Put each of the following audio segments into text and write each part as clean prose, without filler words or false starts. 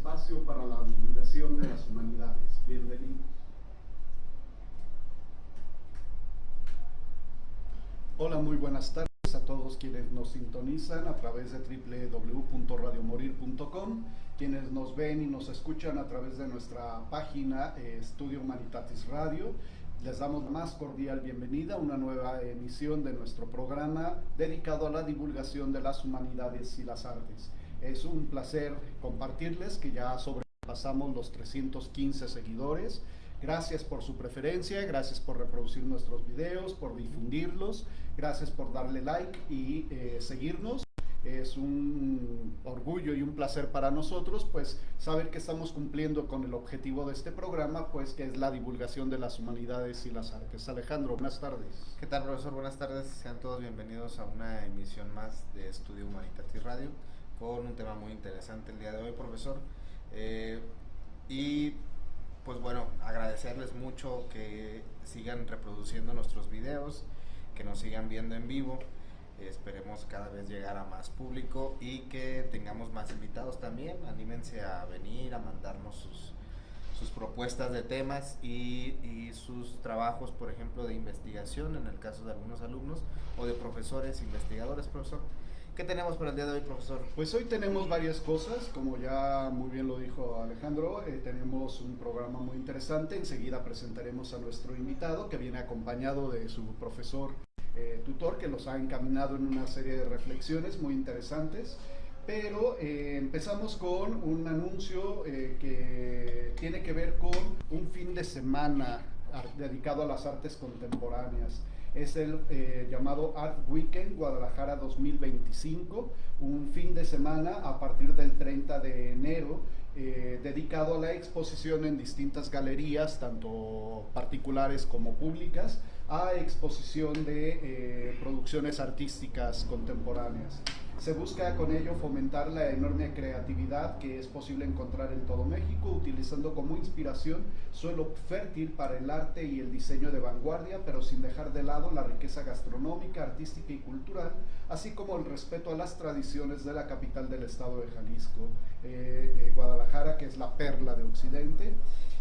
espacio para la divulgación de las humanidades. Bienvenidos. Hola, muy buenas tardes a todos quienes nos sintonizan a través de www.radiomorir.com, quienes nos ven y nos escuchan a través de nuestra página Estudio Humanitatis Radio. Les damos la más cordial bienvenida a una nueva emisión de nuestro programa dedicado a la divulgación de las humanidades y las artes. Es un placer compartirles que ya sobrepasamos los 315 seguidores. Gracias por su preferencia, gracias por reproducir nuestros videos, por difundirlos, gracias por darle like y seguirnos. Es un orgullo y un placer para nosotros pues saber que estamos cumpliendo con el objetivo de este programa, pues que es la divulgación de las humanidades y las artes. Alejandro, buenas tardes. ¿Qué tal, profesor? Buenas tardes, sean todos bienvenidos a una emisión más de Estudio Humanitatis Radio con un tema muy interesante el día de hoy, profesor. Y pues bueno, agradecerles mucho que sigan reproduciendo nuestros videos, que nos sigan viendo en vivo. Esperemos cada vez llegar a más público y que tengamos más invitados también. Anímense a venir, a mandarnos sus propuestas de temas y sus trabajos, por ejemplo, de investigación, en el caso de algunos alumnos, o de profesores, investigadores, profesor. ¿Qué tenemos para el día de hoy, profesor? Pues hoy tenemos varias cosas, como ya muy bien lo dijo Alejandro, tenemos un programa muy interesante. Enseguida presentaremos a nuestro invitado, que viene acompañado de su profesor tutor, que los ha encaminado en una serie de reflexiones muy interesantes. Pero empezamos con un anuncio que tiene que ver con un fin de semana dedicado a las artes contemporáneas. Es el llamado Art Weekend Guadalajara 2025, un fin de semana a partir del 30 de enero, dedicado a la exposición en distintas galerías, tanto particulares como públicas, a exposición de producciones artísticas contemporáneas. Se busca con ello fomentar la enorme creatividad que es posible encontrar en todo México, utilizando como inspiración suelo fértil para el arte y el diseño de vanguardia, pero sin dejar de lado la riqueza gastronómica, artística y cultural, así como el respeto a las tradiciones de la capital del estado de Jalisco, Guadalajara, que es la perla de Occidente.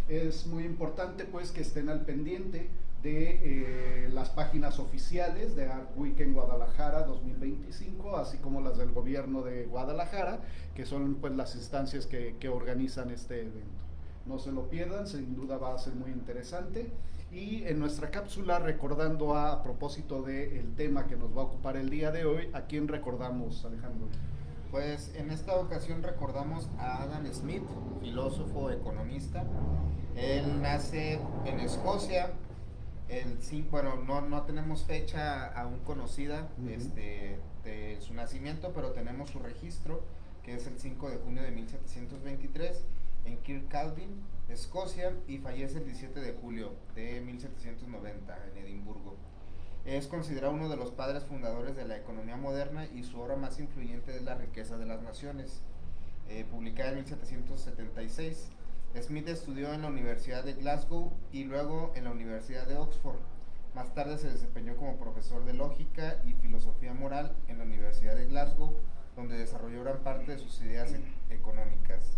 Es muy importante pues que estén al pendiente de las páginas oficiales de Art Weekend Guadalajara 2025, así como las del gobierno de Guadalajara, que son pues las instancias que organizan este evento. No se lo pierdan, sin duda va a ser muy interesante. Y en nuestra cápsula, recordando a propósito del tema que nos va a ocupar el día de hoy, ¿a quién recordamos, Alejandro? Pues en esta ocasión recordamos a Adam Smith, filósofo, economista. Él nace en Escocia. No tenemos fecha aún conocida de su nacimiento, pero tenemos su registro, que es el 5 de junio de 1723 en Kirkcaldy, Escocia, y fallece el 17 de julio de 1790 en Edimburgo. Es considerado uno de los padres fundadores de la economía moderna y su obra más influyente es La riqueza de las naciones, publicada en 1776. Smith estudió en la Universidad de Glasgow y luego en la Universidad de Oxford. Más tarde se desempeñó como profesor de lógica y filosofía moral en la Universidad de Glasgow, donde desarrolló gran parte de sus ideas económicas.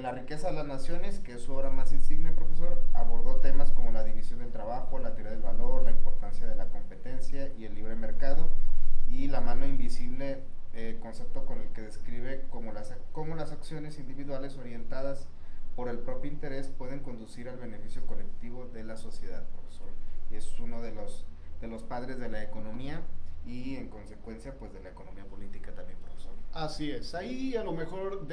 La riqueza de las naciones, que es su obra más insigne, profesor, abordó temas como la división del trabajo, la teoría del valor, la importancia de la competencia y el libre mercado, y la mano invisible, concepto con el que describe cómo las acciones individuales orientadas por el propio interés pueden conducir al beneficio colectivo de la sociedad, profesor. Y es uno de los padres de la economía y en consecuencia pues de la economía política también, profesor. Así es, ahí a lo mejor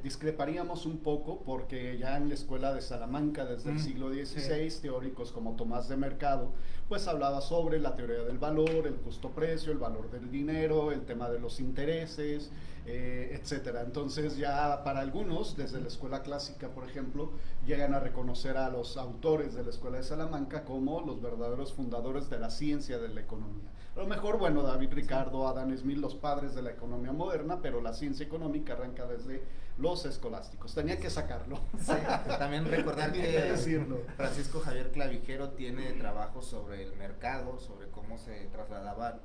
discreparíamos un poco, porque ya en la escuela de Salamanca desde el siglo XVI, sí, teóricos como Tomás de Mercado pues hablaba sobre la teoría del valor, el justo precio, el valor del dinero, el tema de los intereses, etcétera. Entonces ya para algunos, desde la escuela clásica por ejemplo, llegan a reconocer a los autores de la escuela de Salamanca como los verdaderos fundadores de la ciencia de la economía. A lo mejor, bueno, David Ricardo, Adam Smith, los padres de la economía moderna, pero la ciencia económica arranca desde los escolásticos. Tenía que sacarlo. Sí, también recordar que Francisco Javier Clavijero tiene trabajos sobre el mercado, sobre cómo se trasladaban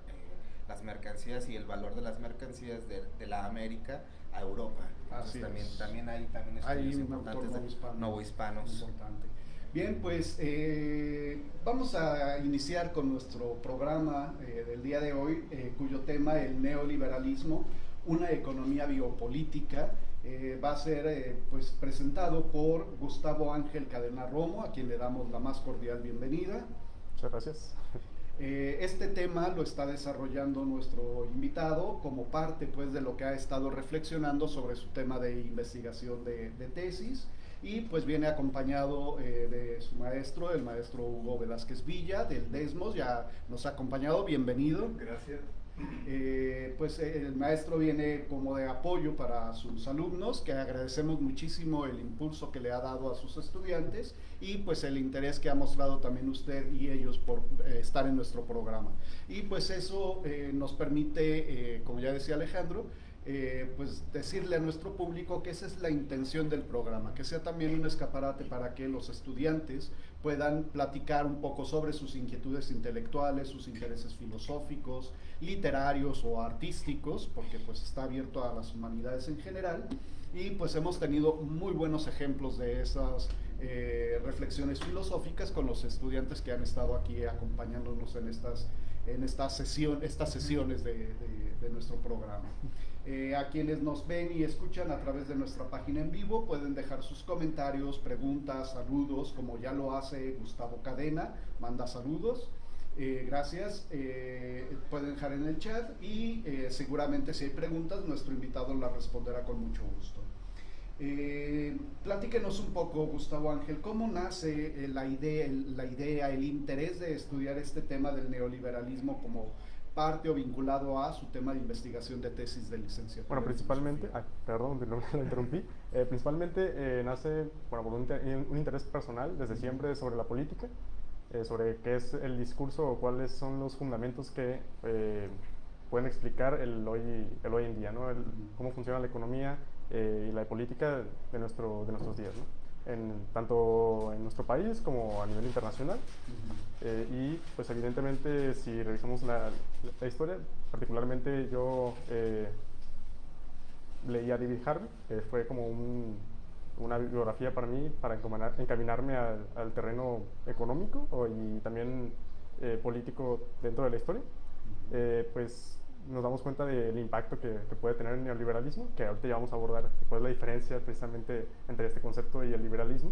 las mercancías y el valor de las mercancías de la América a Europa. Así también hay estudios importantes de novohispanos. Importante. Bien, pues vamos a iniciar con nuestro programa del día de hoy, cuyo tema, el neoliberalismo, una economía biopolítica. Va a ser pues presentado por Gustavo Ángel Cadena Romo, a quien le damos la más cordial bienvenida. Muchas gracias. Este tema lo está desarrollando nuestro invitado como parte pues de lo que ha estado reflexionando sobre su tema de investigación de tesis, y pues viene acompañado de su maestro, el maestro Hugo Velázquez Villa del Desmos. Ya nos ha acompañado, bienvenido. Gracias. Pues el maestro viene como de apoyo para sus alumnos, que agradecemos muchísimo el impulso que le ha dado a sus estudiantes y pues el interés que ha mostrado también usted y ellos por estar en nuestro programa. Y pues eso nos permite, como ya decía Alejandro, pues decirle a nuestro público que esa es la intención del programa, que sea también un escaparate para que los estudiantes puedan platicar un poco sobre sus inquietudes intelectuales, sus intereses filosóficos, literarios o artísticos, porque pues está abierto a las humanidades en general. Y pues hemos tenido muy buenos ejemplos de esas reflexiones filosóficas con los estudiantes que han estado aquí acompañándonos en estas sesiones de nuestro programa. A quienes nos ven y escuchan a través de nuestra página en vivo pueden dejar sus comentarios, preguntas, saludos, como ya lo hace Gustavo Cadena, manda saludos. Gracias, pueden dejar en el chat y seguramente si hay preguntas nuestro invitado las responderá con mucho gusto. Platíquenos un poco, Gustavo Ángel, ¿cómo nace la idea, el interés de estudiar este tema del neoliberalismo como parte o vinculado a su tema de investigación de tesis de licenciatura? Bueno, principalmente, perdón, lo interrumpí, principalmente nace por un interés personal desde siempre sobre la política, sobre qué es el discurso o cuáles son los fundamentos que pueden explicar el hoy en día, ¿no? Cómo funciona la economía y la política de nuestros días, ¿no? Tanto en nuestro país como a nivel internacional. Y pues evidentemente si revisamos la historia, particularmente yo leí a David Harvey, que fue como una bibliografía para mí para encaminarme al terreno económico y también político dentro de la historia. Pues nos damos cuenta del impacto que puede tener el neoliberalismo, que ahorita ya vamos a abordar cuál es la diferencia precisamente entre este concepto y el liberalismo.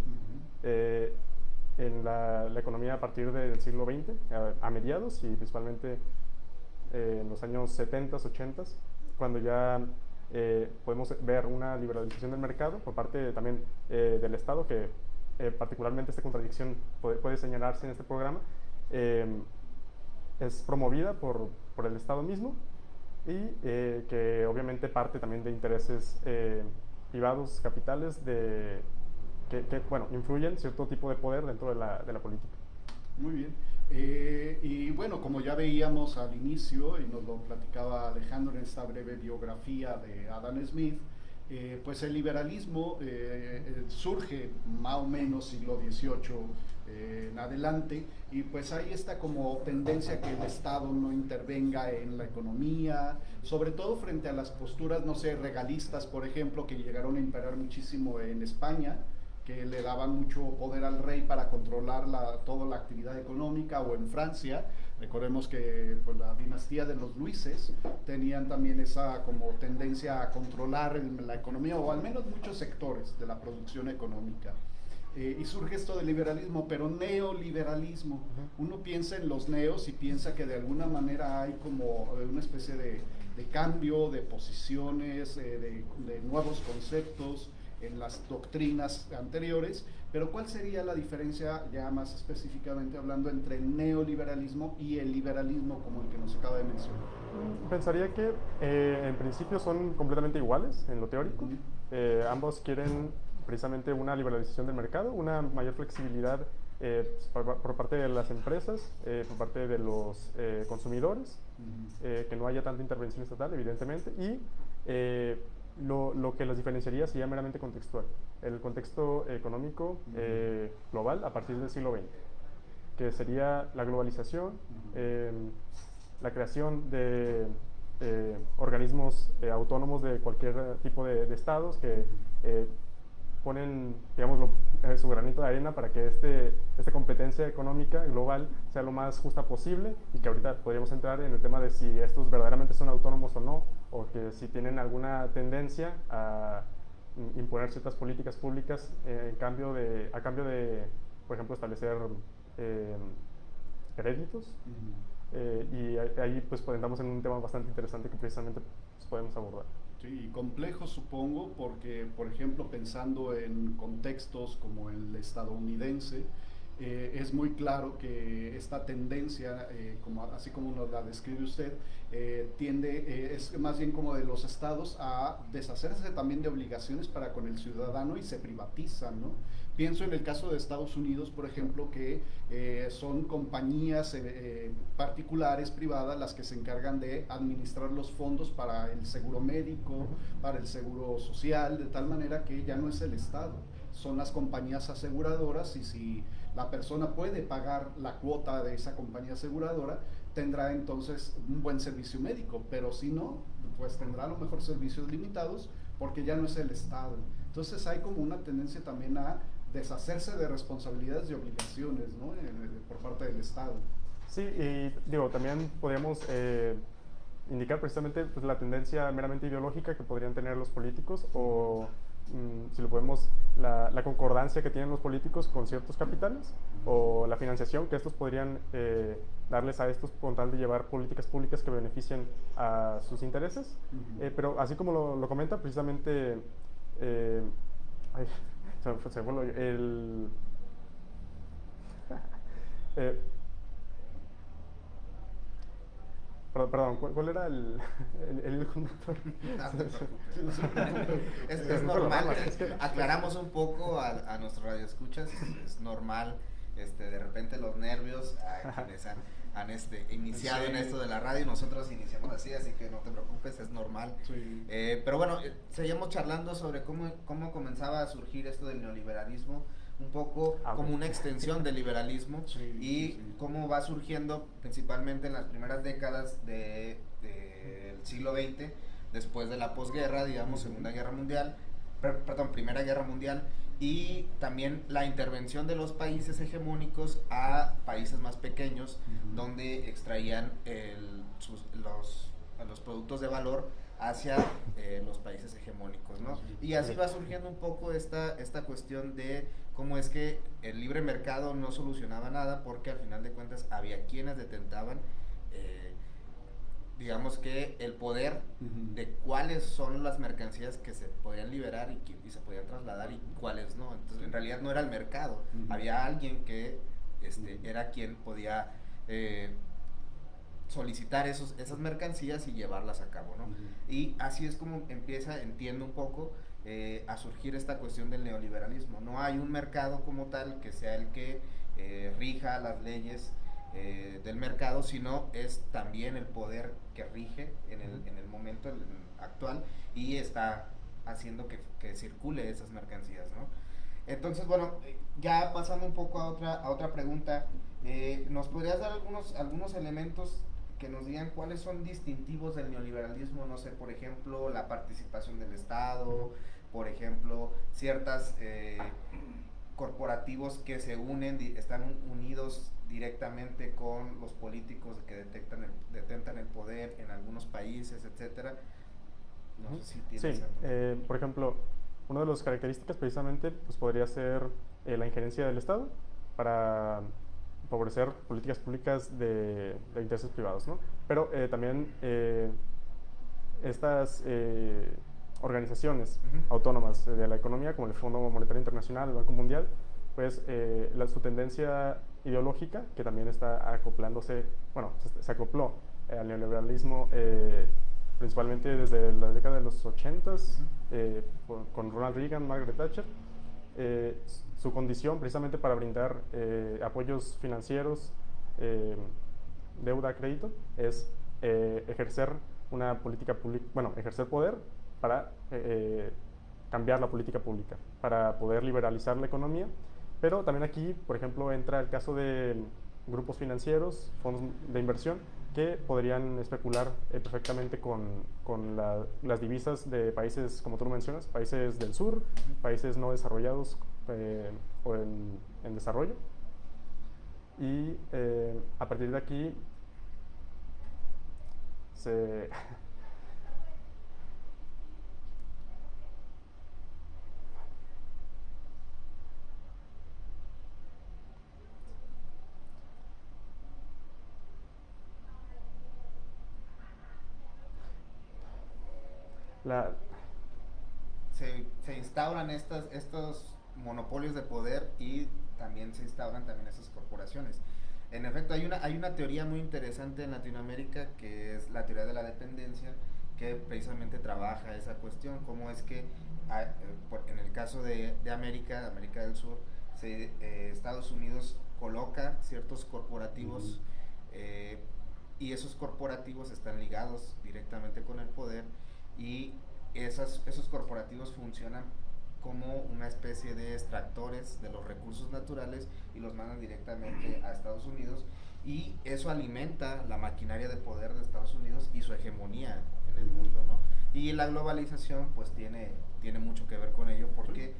En la economía a partir del siglo XX, a mediados y principalmente en los años 70, 80, cuando ya podemos ver una liberalización del mercado por parte también del Estado, que particularmente esta contradicción puede señalarse en este programa, es promovida por el Estado mismo y que obviamente parte también de intereses privados, capitales, que bueno, influyen cierto tipo de poder dentro de la política. Muy bien. Y bueno, como ya veíamos al inicio, y nos lo platicaba Alejandro en esta breve biografía de Adam Smith, pues el liberalismo surge más o menos siglo XVIII en adelante, y pues hay esta como tendencia que el Estado no intervenga en la economía, sobre todo frente a las posturas, no sé, regalistas, por ejemplo, que llegaron a imperar muchísimo en España, que le daban mucho poder al rey para controlar toda la actividad económica, o en Francia. Recordemos que pues, la dinastía de los Luises tenían también esa como tendencia a controlar la economía, o al menos muchos sectores de la producción económica. Y surge esto del liberalismo, pero neoliberalismo. Uno piensa en los neos y piensa que de alguna manera hay como una especie de cambio de posiciones, de nuevos conceptos en las doctrinas anteriores, pero ¿cuál sería la diferencia, ya más específicamente hablando, entre el neoliberalismo y el liberalismo como el que nos acaba de mencionar? Pensaría que en principio son completamente iguales en lo teórico. Ambos quieren precisamente una liberalización del mercado, una mayor flexibilidad por parte de las empresas, por parte de los consumidores, que no haya tanta intervención estatal, evidentemente, y lo que las diferenciaría sería meramente contextual, el contexto económico global a partir del siglo XX, que sería la globalización, la creación de organismos autónomos de cualquier tipo de estados que ponen, digamos, su granito de arena para que esta competencia económica global sea lo más justa posible, y que ahorita podríamos entrar en el tema de si estos verdaderamente son autónomos o no, o que si tienen alguna tendencia a imponer ciertas políticas públicas a cambio de, por ejemplo, establecer créditos. Y ahí pues entramos en un tema bastante interesante que precisamente pues, podemos abordar. Sí, complejo supongo, porque por ejemplo pensando en contextos como el estadounidense, es muy claro que esta tendencia, así como nos la describe usted, es más bien como de los estados a deshacerse también de obligaciones para con el ciudadano y se privatizan, ¿no? Pienso en el caso de Estados Unidos, por ejemplo, que son compañías particulares, privadas, las que se encargan de administrar los fondos para el seguro médico, para el seguro social, de tal manera que ya no es el Estado, son las compañías aseguradoras, y si la persona puede pagar la cuota de esa compañía aseguradora, tendrá entonces un buen servicio médico, pero si no, pues tendrá a lo mejor servicios limitados porque ya no es el Estado. Entonces hay como una tendencia también a deshacerse de responsabilidades y obligaciones, ¿no? Por parte del Estado. Sí, y digo, también podríamos indicar precisamente pues, la tendencia meramente ideológica que podrían tener los políticos, o si lo podemos, la concordancia que tienen los políticos con ciertos capitales, o la financiación que estos podrían darles a estos con tal de llevar políticas públicas que beneficien a sus intereses. Pero así como lo comenta precisamente, ay, se me fue el perdón, ¿cuál era el hilo conductor? Es normal, aclaramos un poco a nuestros radioescuchas, es normal, de repente los nervios a quienes han iniciado en esto de la radio. Nosotros iniciamos así que no te preocupes, es normal. Sí. Pero bueno, seguíamos charlando sobre cómo comenzaba a surgir esto del neoliberalismo, un poco como una extensión del liberalismo, cómo va surgiendo principalmente en las primeras décadas del siglo XX, después de la posguerra, digamos, Segunda Guerra Mundial, Primera Guerra Mundial, y también la intervención de los países hegemónicos a países más pequeños, donde extraían los productos de valor hacia los países hegemónicos, ¿no? Y así va surgiendo un poco esta cuestión de cómo es que el libre mercado no solucionaba nada, porque al final de cuentas había quienes detentaban digamos que el poder de cuáles son las mercancías que se podían liberar y se podían trasladar y cuáles no. Entonces en realidad no era el mercado, había alguien que era quien podía solicitar esas mercancías y llevarlas a cabo, ¿no? Y así es como empieza, entiendo un poco, a surgir esta cuestión del neoliberalismo. No hay un mercado como tal que sea el que rija las leyes del mercado, sino es también el poder que rige en el momento actual y está haciendo que circule esas mercancías, ¿no? Entonces, bueno, ya pasando un poco a otra pregunta, ¿nos podrías dar algunos elementos que nos digan cuáles son distintivos del neoliberalismo? No sé, por ejemplo, la participación del Estado, por ejemplo, ciertas corporativos que se unen, están unidos directamente con los políticos que detentan el poder en algunos países, etcétera. No sé si tienes por ejemplo, una de las características precisamente pues, podría ser la injerencia del Estado para favorecer políticas públicas de intereses privados, ¿no? Pero también estas organizaciones autónomas de la economía, como el Fondo Monetario Internacional, el Banco Mundial, pues su tendencia ideológica, que también está acoplándose, bueno, se acopló al neoliberalismo principalmente desde la década de los 80s, con Ronald Reagan, Margaret Thatcher. Su condición precisamente para brindar apoyos financieros, deuda, crédito, es ejercer una política pública, bueno, ejercer poder para cambiar la política pública, para poder liberalizar la economía. Pero también aquí, por ejemplo, entra el caso de grupos financieros, fondos de inversión, que podrían especular perfectamente con las divisas de países, como tú lo mencionas, países del sur, países no desarrollados o en desarrollo. Y a partir de aquí se... se instauran estos monopolios de poder y también se instauran también esas corporaciones. En efecto, hay una teoría muy interesante en Latinoamérica que es la teoría de la dependencia, que precisamente trabaja esa cuestión, cómo es que en el caso de América del Sur, Estados Unidos coloca ciertos corporativos y esos corporativos están ligados directamente con el poder y esos corporativos funcionan como una especie de extractores de los recursos naturales y los mandan directamente a Estados Unidos y eso alimenta la maquinaria de poder de Estados Unidos y su hegemonía en el mundo, ¿no? Y la globalización pues tiene mucho que ver con ello porque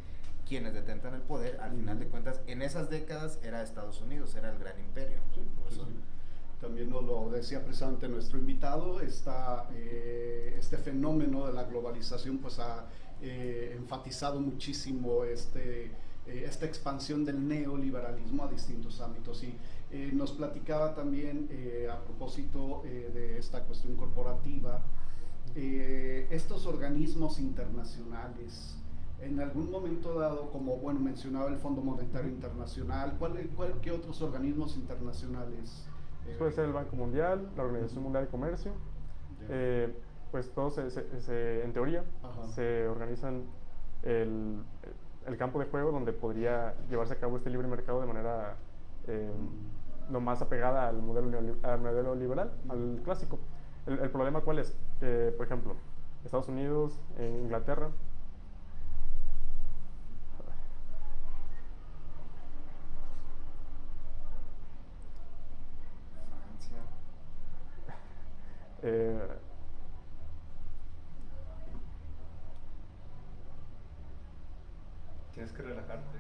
quienes detentan el poder, al final de cuentas, en esas décadas era Estados Unidos, era el gran imperio. Sí. También nos lo decía precisamente nuestro invitado, este fenómeno de la globalización pues ha enfatizado muchísimo esta expansión del neoliberalismo a distintos ámbitos y nos platicaba también a propósito de esta cuestión corporativa, estos organismos internacionales. En algún momento dado, como bueno mencionaba el Fondo Monetario Internacional, ¿qué otros organismos internacionales? Puede ser el Banco Mundial, la Organización Mundial de Comercio, pues todos en teoría se organizan el campo de juego donde podría llevarse a cabo este libre mercado de manera lo más apegada al modelo liberal, al clásico. El problema ¿cuál es? Que, por ejemplo, Estados Unidos, Inglaterra, tienes que relajarte.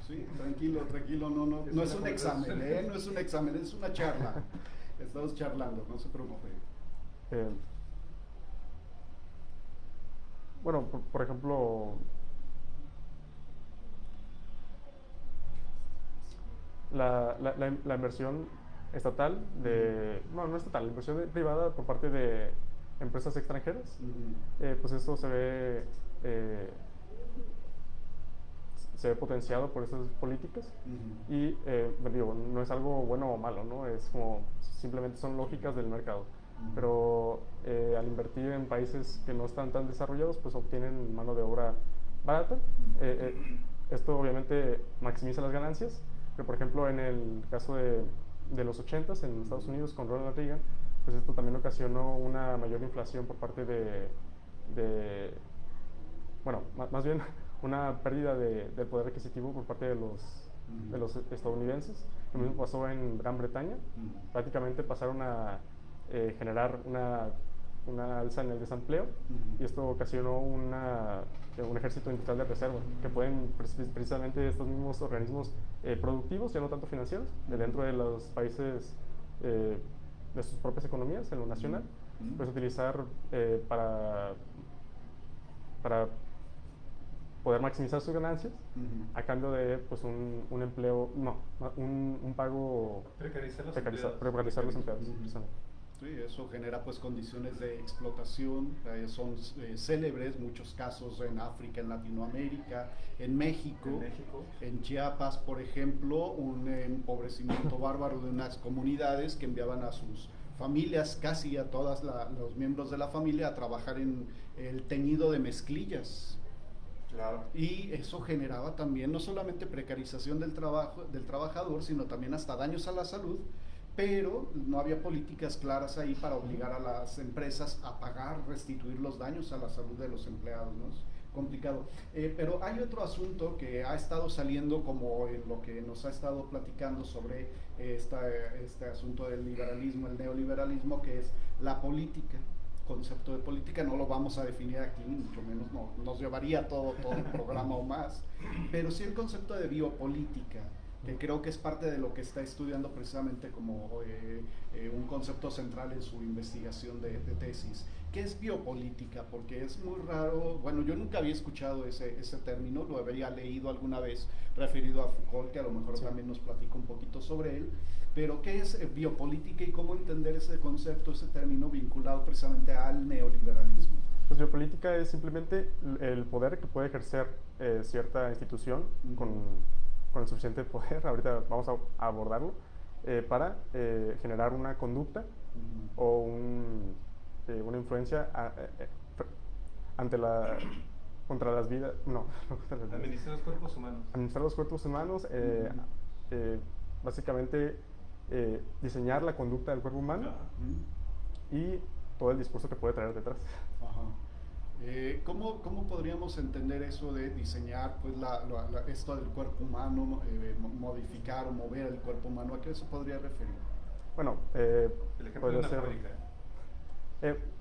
Sí, tranquilo, no es un examen, no es un examen, es una charla. Estamos charlando, no se preocupe. Bueno, por ejemplo, la inversión estatal, no estatal, la inversión privada por parte de empresas extranjeras, pues eso se ve potenciado por esas políticas y digo, no es algo bueno o malo, ¿no? Es como simplemente son lógicas del mercado, pero al invertir en países que no están tan desarrollados, pues obtienen mano de obra barata. Esto obviamente maximiza las ganancias, pero por ejemplo en el caso de los 80s en Estados Unidos con Ronald Reagan, pues esto también ocasionó una mayor inflación por parte bueno, más bien una pérdida del poder adquisitivo por parte de los estadounidenses. Lo mismo pasó en Gran Bretaña. Prácticamente pasaron a generar una alza en el desempleo y esto ocasionó un ejército industrial de reserva que pueden precisamente estos mismos organismos productivos, ya no tanto financieros, de dentro de los países de sus propias economías, en lo nacional, pues utilizar para poder maximizar sus ganancias a cambio de pues un empleo, un pago, precarizar los empleados. Sí, eso genera pues condiciones de explotación, son célebres muchos casos en África, en Latinoamérica, en México, en Chiapas, por ejemplo, un empobrecimiento bárbaro de unas comunidades que enviaban a sus familias, casi a todos los miembros de la familia, a trabajar en el teñido de mezclillas. Claro. Y eso generaba también no solamente precarización del trabajador, sino también hasta daños a la salud, pero no había políticas claras ahí para obligar a las empresas a pagar, restituir los daños a la salud de los empleados, ¿no? complicado. Pero hay otro asunto que ha estado saliendo como en lo que nos ha estado platicando sobre este asunto del liberalismo, el neoliberalismo, que es la política. Concepto de política no lo vamos a definir aquí, mucho menos nos llevaría todo el programa o más, pero sí el concepto de biopolítica, que creo que es parte de lo que está estudiando precisamente como un concepto central en su investigación de tesis. ¿Qué es biopolítica? Porque es muy raro, bueno, yo nunca había escuchado ese término, lo había leído alguna vez referido a Foucault, que a lo mejor sí. también nos platica un poquito sobre él, pero ¿qué es biopolítica y cómo entender ese concepto, ese término vinculado precisamente al neoliberalismo? Pues biopolítica es simplemente el poder que puede ejercer cierta institución con el suficiente poder, ahorita vamos a abordarlo, para generar una conducta o una influencia contra las vidas, no, Administrar los cuerpos humanos. Administrar los cuerpos humanos, básicamente diseñar la conducta del cuerpo humano y todo el discurso que puede traer detrás. Ajá. ¿Cómo podríamos entender eso de diseñar pues, esto del cuerpo humano, modificar o mover el cuerpo humano? ¿A qué se podría referir? Bueno, El ejemplo de una ser, fábrica.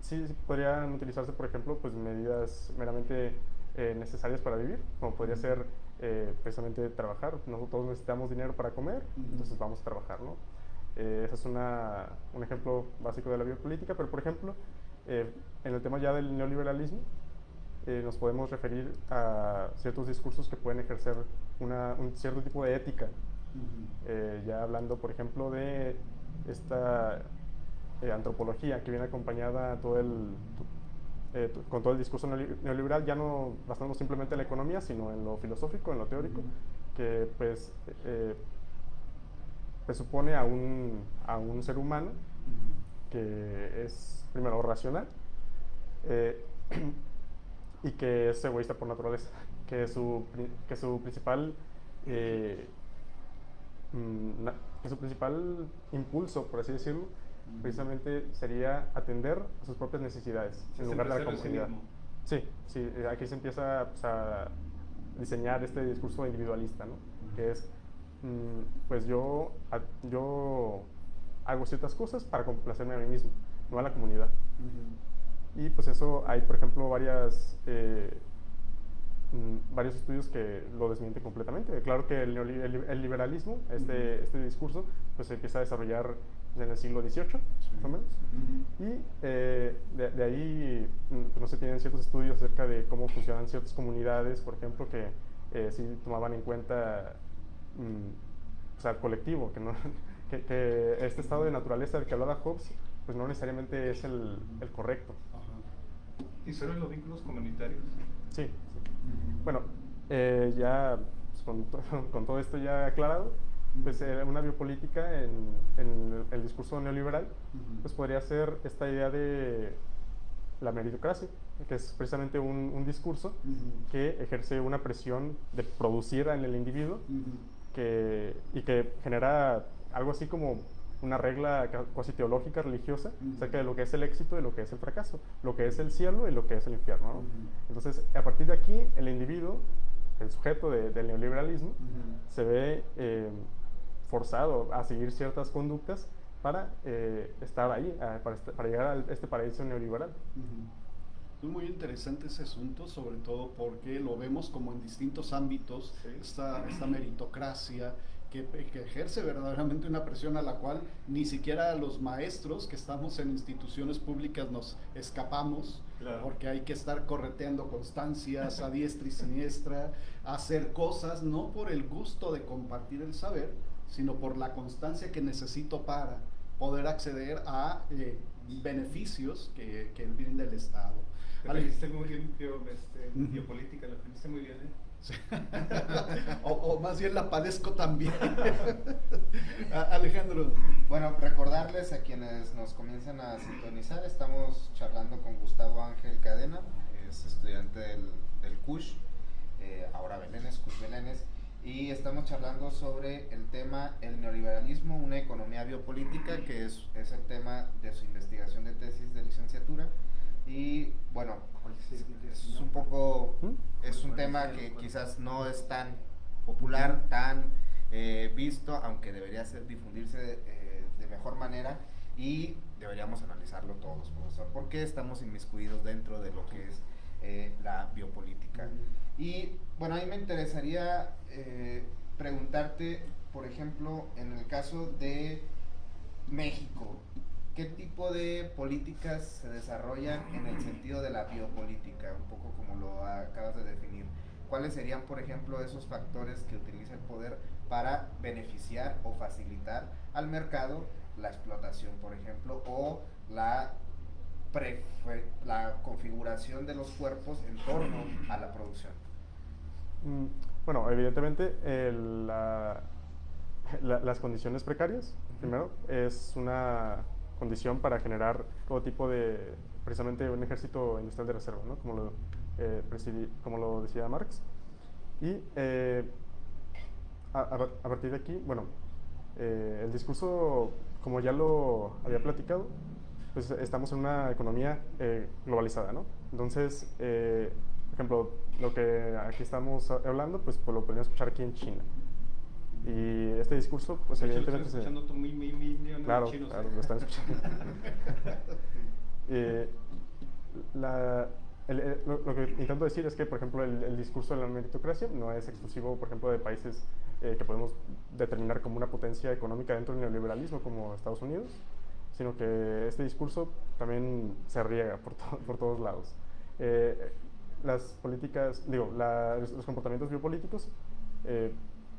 sí, podrían utilizarse, por ejemplo, pues medidas meramente necesarias para vivir, como podría ser precisamente trabajar. Nosotros todos necesitamos dinero para comer, entonces vamos a trabajar, ¿no? Ese es un ejemplo básico de la biopolítica, pero por ejemplo, en el tema ya del neoliberalismo, nos podemos referir a ciertos discursos que pueden ejercer un cierto tipo de ética. Ya hablando, por ejemplo, de esta antropología que viene acompañada con todo el discurso neoliberal, ya no basándonos simplemente en la economía, sino en lo filosófico, en lo teórico, que pues presupone a un ser humano que es primero racional y que es egoísta por naturaleza, que su principal impulso, por así decirlo, precisamente sería atender a sus propias necesidades en lugar de la comunidad. Sí, aquí se empieza pues, a diseñar este discurso individualista, ¿no? Que es, pues yo hago ciertas cosas para complacerme a mí mismo, no a la comunidad. Y pues eso hay, por ejemplo, varios estudios que lo desmienten completamente. Claro que el liberalismo, este discurso, pues se empieza a desarrollar en el siglo XVIII, más o menos. Y de ahí no se tienen ciertos estudios acerca de cómo funcionan ciertas comunidades, por ejemplo, que sí tomaban en cuenta o sea, el colectivo, que este estado de naturaleza del que hablaba Hobbes, pues no necesariamente es el correcto. ¿Y solo en los vínculos comunitarios? Sí. Bueno, ya pues, con todo esto ya aclarado, pues una biopolítica en el discurso neoliberal, pues podría ser esta idea de la meritocracia, que es precisamente un discurso que ejerce una presión de producir en el individuo y que genera algo así como una regla casi teológica, religiosa, acerca de lo que es el éxito y lo que es el fracaso, lo que es el cielo y lo que es el infierno, ¿no? Entonces, a partir de aquí, el individuo, el sujeto del neoliberalismo, se ve forzado a seguir ciertas conductas para estar ahí, para llegar a este paraíso neoliberal. Es muy interesante ese asunto, sobre todo porque lo vemos como en distintos ámbitos, esta meritocracia que ejerce verdaderamente una presión a la cual ni siquiera los maestros que estamos en instituciones públicas nos escapamos, porque hay que estar correteando constancias a diestra y siniestra, hacer cosas no por el gusto de compartir el saber, sino por la constancia que necesito para poder acceder a beneficios que brinda el Estado. Lo dijiste muy bien, biopolítica, lo dijiste muy bien, ¿eh? Sí. o más bien la padezco también. Alejandro. Bueno, recordarles a quienes nos comienzan a sintonizar, estamos charlando con Gustavo Ángel Cadena, es estudiante del CUSH, ahora Belénes, CUSH Belénes, y estamos charlando sobre el tema el neoliberalismo, una economía biopolítica, que es el tema de su investigación de tesis de licenciatura. Y bueno, es un poco, es un tema que quizás no es tan popular, tan visto, aunque debería difundirse de mejor manera y deberíamos analizarlo todos, profesor, porque estamos inmiscuidos dentro de lo que es la biopolítica. Y bueno, a mí me interesaría preguntarte, por ejemplo, en el caso de México, ¿qué tipo de políticas se desarrollan en el sentido de la biopolítica? Un poco como lo acabas de definir. ¿Cuáles serían, por ejemplo, esos factores que utiliza el poder para beneficiar o facilitar al mercado la explotación, por ejemplo, o la configuración de los cuerpos en torno a la producción? Bueno, evidentemente las condiciones precarias, primero, es una condición para generar todo tipo de, precisamente un ejército industrial de reserva, ¿no? Como lo decía Marx. Y a partir de aquí, bueno, el discurso, como ya lo había platicado, pues estamos en una economía globalizada, ¿no? Entonces, por ejemplo, lo que aquí estamos hablando, pues lo podrían escuchar aquí en China. Y este discurso, pues evidentemente... Lo están escuchando millones claro, de chinos. claro, lo están escuchando. Lo que intento decir es que, por ejemplo, el discurso de la meritocracia no es exclusivo, por ejemplo, de países que podemos determinar como una potencia económica dentro del neoliberalismo, como Estados Unidos, sino que este discurso también se riega por todos lados. Las políticas, los comportamientos biopolíticos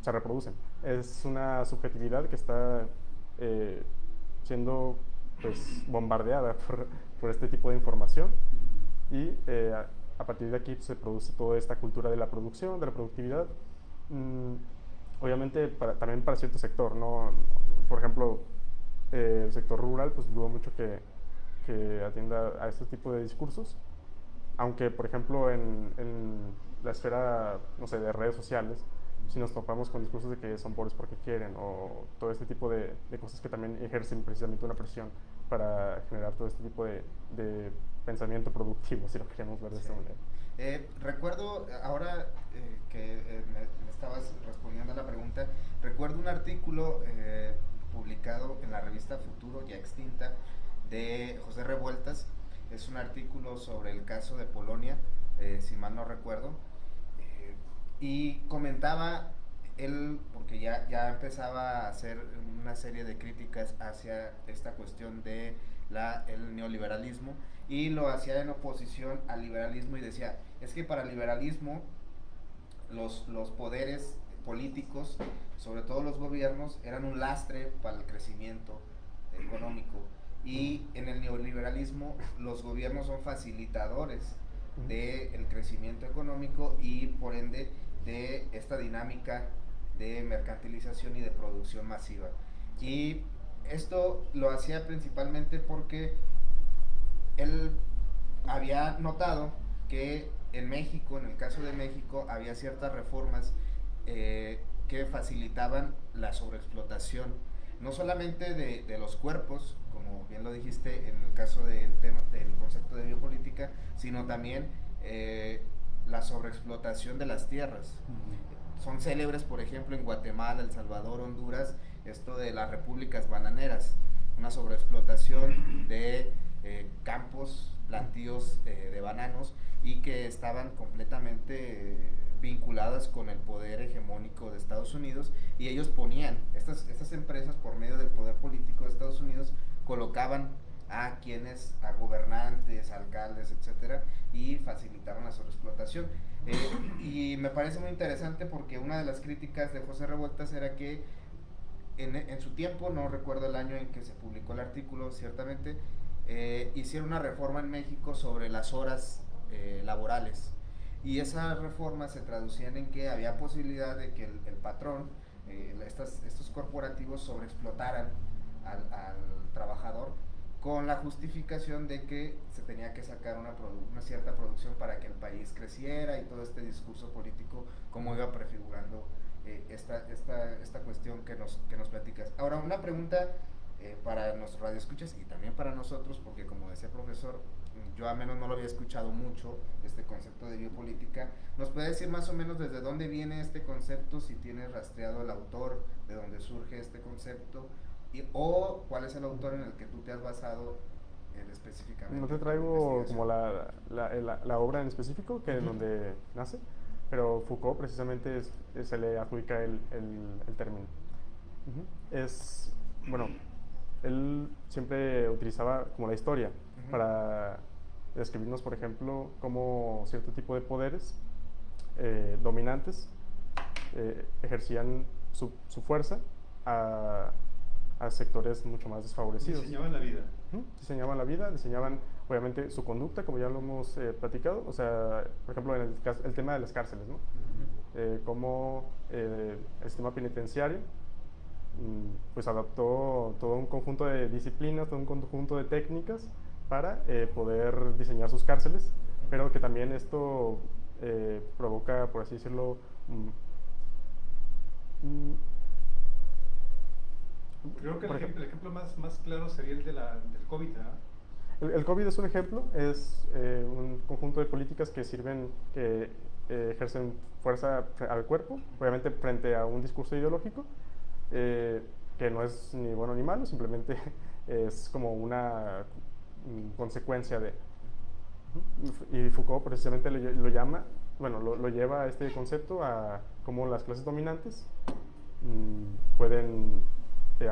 se reproducen. Es una subjetividad que está siendo pues, bombardeada por este tipo de información y a partir de aquí se produce toda esta cultura de la producción, de la productividad. Obviamente también para cierto sector, ¿no? Por ejemplo, el sector rural, pues dudo mucho que atienda a este tipo de discursos, aunque por ejemplo en la esfera, no sé, de redes sociales, si nos topamos con discursos de que son pobres porque quieren o todo este tipo de cosas que también ejercen precisamente una presión para generar todo este tipo de pensamiento productivo, si lo queremos ver de esta manera. Recuerdo, ahora que me estabas respondiendo a la pregunta, recuerdo un artículo publicado en la revista Futuro, ya extinta, de José Revueltas. Es un artículo sobre el caso de Polonia, si mal no recuerdo, y comentaba él, porque ya empezaba a hacer una serie de críticas hacia esta cuestión de el neoliberalismo, y lo hacía en oposición al liberalismo y decía, es que para el liberalismo los poderes políticos, sobre todo los gobiernos, eran un lastre para el crecimiento económico, y en el neoliberalismo los gobiernos son facilitadores del crecimiento económico y por ende de esta dinámica de mercantilización y de producción masiva. Y esto lo hacía principalmente porque él había notado que en México, en el caso de México, había ciertas reformas que facilitaban la sobreexplotación, no solamente de los cuerpos, como bien lo dijiste en el caso del concepto de biopolítica, sino también la sobreexplotación de las tierras. Son célebres, por ejemplo, en Guatemala, El Salvador, Honduras, esto de las repúblicas bananeras, una sobreexplotación de campos, plantíos de bananos, y que estaban completamente vinculadas con el poder hegemónico de Estados Unidos, y ellos ponían, estas empresas por medio del poder político de Estados Unidos, colocaban a gobernantes, alcaldes, etcétera, y facilitaron la sobreexplotación. Y me parece muy interesante porque una de las críticas de José Revueltas era que en su tiempo, no recuerdo el año en que se publicó el artículo, ciertamente, hicieron una reforma en México sobre las horas laborales, y esas reformas se traducían en que había posibilidad de que el patrón, estos corporativos sobreexplotaran al trabajador, con la justificación de que se tenía que sacar una cierta producción para que el país creciera, y todo este discurso político como iba prefigurando esta cuestión que nos platicas. Ahora, una pregunta para nuestros radioescuchas y también para nosotros, porque como decía el profesor, yo al menos no lo había escuchado mucho, este concepto de biopolítica. ¿Nos puede decir más o menos desde dónde viene este concepto, si tienes rastreado el autor, de dónde surge este concepto, o cuál es el autor en el que tú te has basado específicamente? No te en tu traigo como investigación? la obra en específico, que en donde nace, pero Foucault precisamente se le adjudica el término. Es, bueno, él siempre utilizaba como la historia para describirnos, por ejemplo, cómo cierto tipo de poderes dominantes ejercían su fuerza a sectores mucho más desfavorecidos. Diseñaban la vida. Diseñaban la vida, diseñaban obviamente su conducta, como ya lo hemos platicado, o sea, por ejemplo, en el tema de las cárceles, ¿no? Cómo el sistema penitenciario pues adaptó todo un conjunto de disciplinas, todo un conjunto de técnicas para poder diseñar sus cárceles, pero que también esto provoca, por así decirlo, Creo que por el ejemplo más claro sería el del COVID, ¿verdad? El COVID es un ejemplo, es un conjunto de políticas que sirven, que ejercen fuerza al cuerpo, obviamente frente a un discurso ideológico, que no es ni bueno ni malo, simplemente es como una consecuencia de. Y Foucault precisamente lo llama, bueno, lo lleva a este concepto a cómo las clases dominantes pueden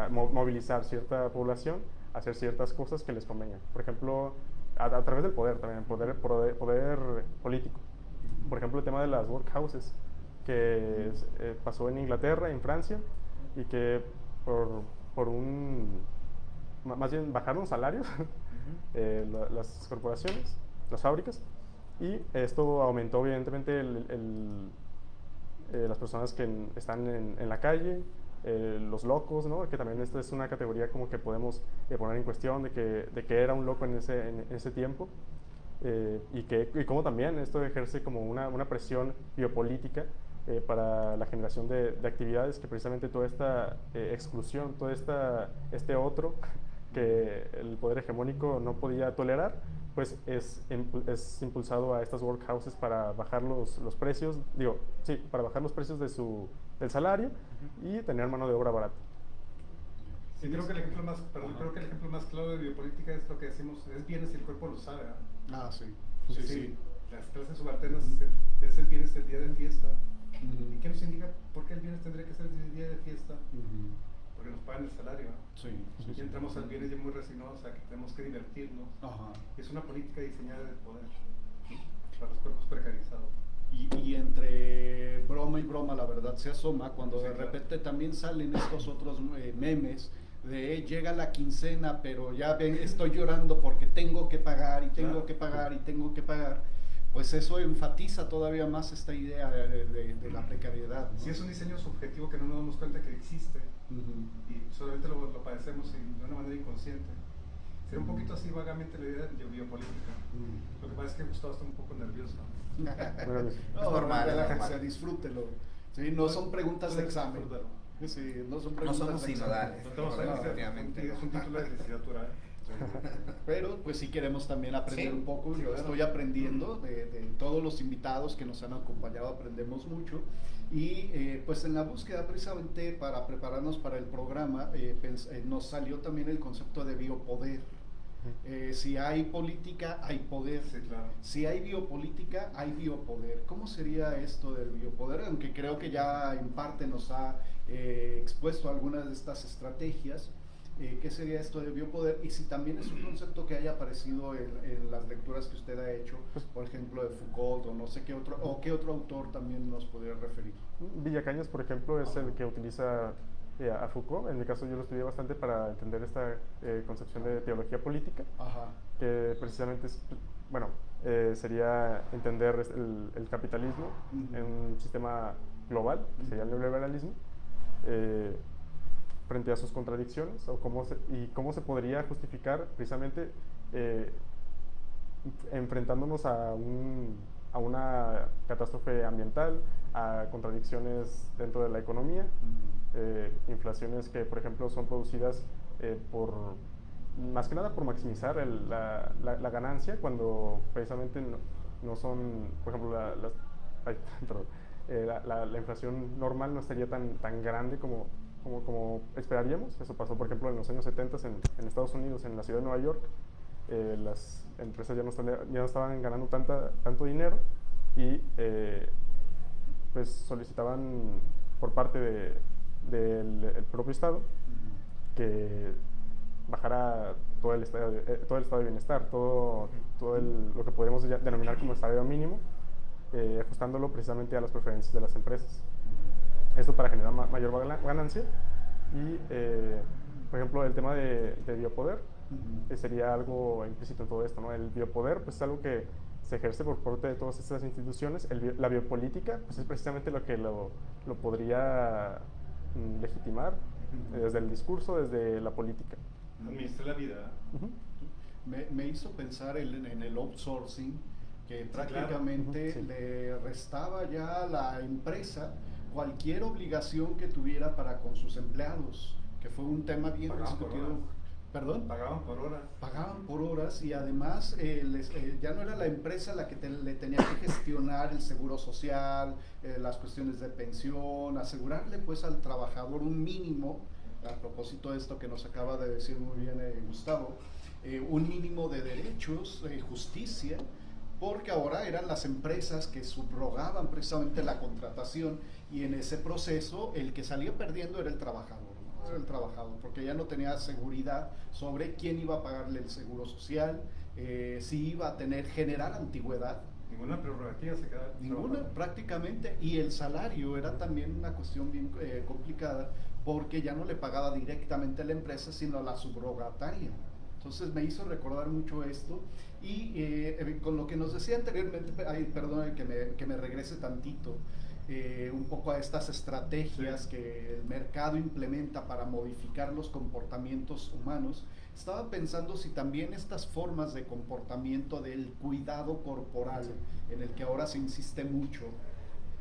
movilizar cierta población, hacer ciertas cosas que les convengan. Por ejemplo, a través del poder también, poder político. Por ejemplo, el tema de las workhouses, que pasó en Inglaterra, en Francia, y que más bien bajaron salarios las corporaciones, las fábricas, y esto aumentó evidentemente las personas que están en la calle, los locos, ¿no? Que también esta es una categoría como que podemos poner en cuestión de que era un loco en ese tiempo, y cómo también esto ejerce como una presión biopolítica para la generación de actividades que precisamente toda esta exclusión, todo este otro que el poder hegemónico no podía tolerar, pues es impulsado a estas workhouses para bajar los precios, para bajar los precios del salario y tener mano de obra barata. Sí, creo que el ejemplo más claro de biopolítica es lo que decimos, es bienes si el cuerpo lo sabe, ¿verdad? Ah, sí. Sí. Las clases subalternas es el bienes el día de fiesta. ¿Y qué nos indica por qué el bienes tendría que ser el día de fiesta? Porque nos pagan el salario, ¿no? Sí. Y entramos al bienes ya muy resignados a que tenemos que divertirnos. Es una política diseñada de poder para los cuerpos precarizados. Y entre broma y broma la verdad se asoma cuando de repente también salen estos otros memes de llega la quincena, pero ya ven, estoy llorando porque tengo que pagar y tengo que pagar y tengo que pagar. Pues eso enfatiza todavía más esta idea de la precariedad, ¿no? Sí, es un diseño subjetivo que no nos damos cuenta que existe y solamente lo padecemos de una manera inconsciente. Sería un poquito así vagamente la idea de biopolítica. Lo que pasa es que Gustavo está un poco nervioso. No, normal, relájese, disfrútelo. Sí, no son preguntas de examen. Sí, no son preguntas somos de examen. sinodales. Efectivamente. Es un título de licenciatura. Pero pues sí queremos también aprender un poco. Yo estoy aprendiendo de todos los invitados que nos han acompañado, aprendemos mucho. Y pues en la búsqueda precisamente para prepararnos para el programa nos salió también el concepto de biopoder. Si hay política, hay poder. Sí, claro. Si hay biopolítica, hay biopoder. ¿Cómo sería esto del biopoder? Aunque creo que ya en parte nos ha expuesto algunas de estas estrategias. ¿Qué sería esto de biopoder? Y si también es un concepto que haya aparecido en las lecturas que usted ha hecho, por ejemplo de Foucault o no sé qué otro, o qué otro autor también nos podría referir. Villacañas, por ejemplo, es el que utiliza a Foucault. En mi caso yo lo estudié bastante para entender esta concepción de teología política, que precisamente sería entender el capitalismo en un sistema global, que sería el neoliberalismo, frente a sus contradicciones, o cómo se podría justificar precisamente enfrentándonos a una catástrofe ambiental, a contradicciones dentro de la economía, inflaciones que por ejemplo son producidas por más que nada por maximizar la ganancia cuando precisamente no son, por ejemplo, ay, perdón, la inflación normal no estaría tan grande como esperaríamos. Eso pasó, por ejemplo, en los años 70 en Estados Unidos, en la ciudad de Nueva York. Las empresas ya no estaban ganando tanto dinero y pues solicitaban por parte del propio Estado que bajara todo el estado de bienestar, todo lo que podríamos denominar como salario mínimo, ajustándolo precisamente a las preferencias de las empresas. Esto para generar mayor ganancia y, por ejemplo, el tema de biopoder sería algo implícito en todo esto, ¿no? El biopoder pues, es algo que se ejerce por parte de todas estas instituciones. La biopolítica pues, es precisamente lo que lo podría legitimar desde el discurso, desde la política. Administrar la vida. Me hizo pensar en el outsourcing, que prácticamente claro. le restaba ya a la empresa cualquier obligación que tuviera para con sus empleados, que fue un tema bien discutido. ¿Perdón? Pagaban por horas. Pagaban por horas y además ya no era la empresa la que le tenía que gestionar el seguro social, las cuestiones de pensión, asegurarle pues al trabajador un mínimo, a propósito de esto que nos acaba de decir muy bien Gustavo, un mínimo de derechos, justicia, porque ahora eran las empresas que subrogaban precisamente la contratación y en ese proceso el que salía perdiendo era el trabajador. El trabajador, porque ya no tenía seguridad sobre quién iba a pagarle el seguro social, si iba a generar antigüedad. Ninguna prerrogativa se quedaba. Ninguna, prácticamente, y el salario era también una cuestión bien complicada, porque ya no le pagaba directamente a la empresa, sino a la subrogataria. Entonces me hizo recordar mucho esto, y con lo que nos decía anteriormente, perdón que me regrese tantito, un poco a estas estrategias que el mercado implementa para modificar los comportamientos humanos. Estaba pensando si también estas formas de comportamiento del cuidado corporal, en el que ahora se insiste mucho,